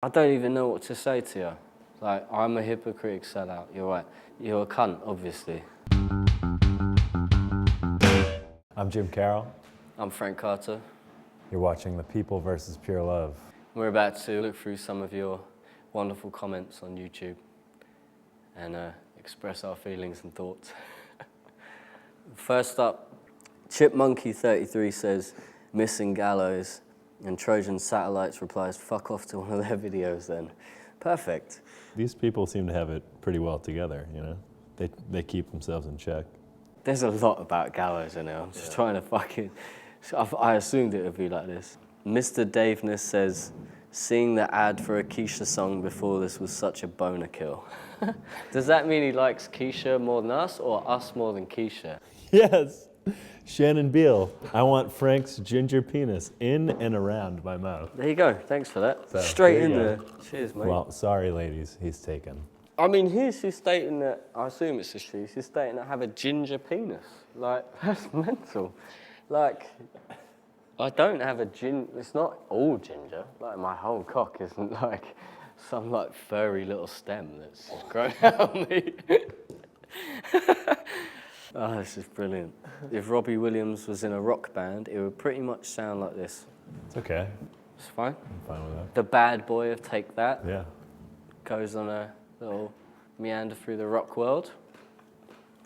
I don't even know what to say to you. Like, I'm a hypocrite sellout. You're right. You're a cunt, obviously. I'm Jim Carroll. I'm Frank Carter. You're watching The People versus Pure Love. We're about to look through some of your wonderful comments on YouTube and express our feelings and thoughts. First up, Chipmonkey33 says, missing Gallows, and Trojan Satellites replies, fuck off to one of their videos then. Perfect. These people seem to have it pretty well together, you know? They keep themselves in check. There's a lot about Gallows in there. I'm just trying to fucking... I assumed it would be like this. Mr. Daveness says, seeing the ad for a Keisha song before this was such a boner kill. Does that mean he likes Keisha more than us, or us more than Keisha? Yes! Shannon Beal, I want Frank's ginger penis in and around my mouth. There you go. Thanks for that. So, Straight in there. Cheers, mate. Well, sorry, ladies. He's taken. I mean, she's stating that, I assume it's a she, she's stating that I have a ginger penis. Like, that's mental. Like, I don't have a it's not all ginger. Like, my whole cock isn't like some like furry little stem that's just grown out of me. Oh, this is brilliant. If Robbie Williams was in a rock band, it would pretty much sound like this. It's okay. It's fine. I'm fine with that. The bad boy of Take That Yeah. goes on a little meander through the rock world.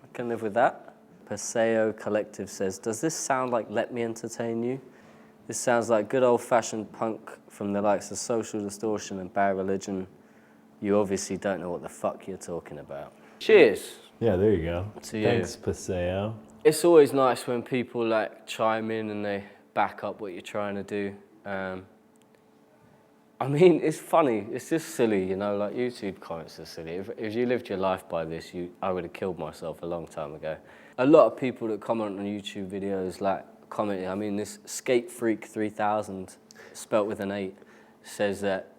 I can live with that. Paseo Collective says, does this sound like Let Me Entertain You? This sounds like good old-fashioned punk from the likes of Social Distortion and Bad Religion. You obviously don't know what the fuck you're talking about. Cheers. Yeah, there you go. To you. Thanks, Paseo. It's always nice when people like chime in and they back up what you're trying to do. I mean, it's funny. It's just silly, you know. Like YouTube comments are silly. If you lived your life by this, I would have killed myself a long time ago. A lot of people that comment on YouTube videos, like commenting. I mean, this Skate Freak 3000, spelt with an 8, says that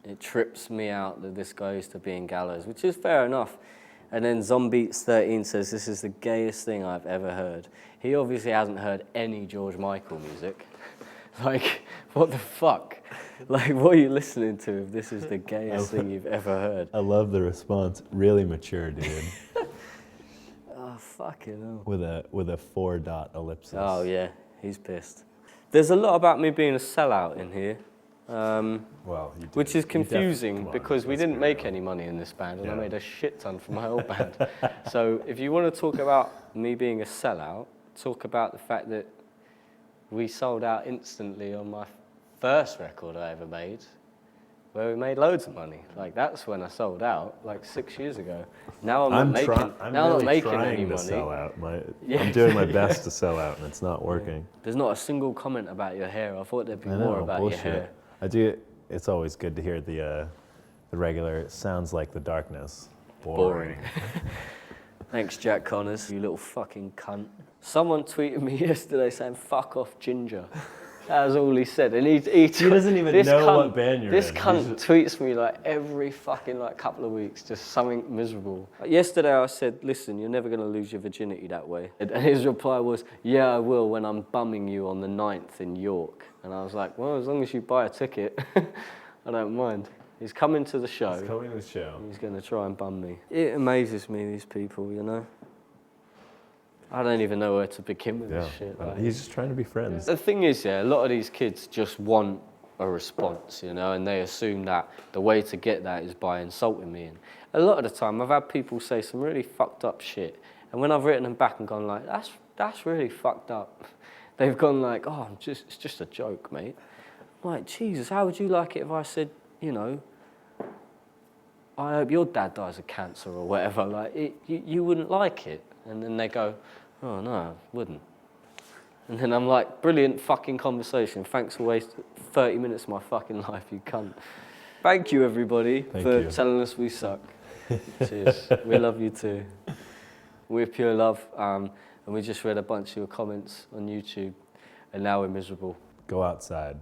it trips me out that this guy used to be in Gallows, which is fair enough. And then Zombeats13 says, this is the gayest thing I've ever heard. He obviously hasn't heard any George Michael music. Like, what the fuck? Like, what are you listening to if this is the gayest thing you've ever heard? I love the response. Really mature, dude. Oh, fucking hell. With a 4-dot ellipsis. Oh, yeah, he's pissed. There's a lot about me being a sellout in here. Well, you which is confusing on, because we didn't make any money in this band, and I made a shit ton from my old band. So if you want to talk about me being a sellout, talk about the fact that we sold out instantly on my first record I ever made, where we made loads of money. Like, that's when I sold out, like 6 years ago. Now I'm not making any money. Sell out. I'm doing my best to sell out, and it's not working. There's not a single comment about your hair. I thought there'd be more about your hair. I do. It's always good to hear the regular. It sounds like the darkness. Boring. Thanks, Jack Connors, you little fucking cunt. Someone tweeted me yesterday saying, fuck off, Ginger. That was all he said. And he doesn't even know what band you're in. This cunt tweets me like every fucking like couple of weeks, just something miserable. Yesterday I said, listen, you're never going to lose your virginity that way. And his reply was, yeah, I will when I'm bumming you on the 9th in York. And I was like, well, as long as you buy a ticket, I don't mind. He's coming to the show. He's coming to the show. He's going to try and bum me. It amazes me, these people, you know? I don't even know where to begin with this shit. Like, he's just trying to be friends. The thing is, a lot of these kids just want a response, you know, and they assume that the way to get that is by insulting me. And a lot of the time, I've had people say some really fucked up shit, and when I've written them back and gone like, that's really fucked up, they've gone like, oh, it's just a joke, mate. I'm like, Jesus, how would you like it if I said, you know, I hope your dad dies of cancer or whatever? Like, you wouldn't like it. And then they go, oh, no, I wouldn't. And then I'm like, brilliant fucking conversation. Thanks for wasting 30 minutes of my fucking life, you cunt. Thank you, everybody, for telling us we suck. Cheers. We love you too. We're pure love. And we just read a bunch of your comments on YouTube, and now we're miserable. Go outside.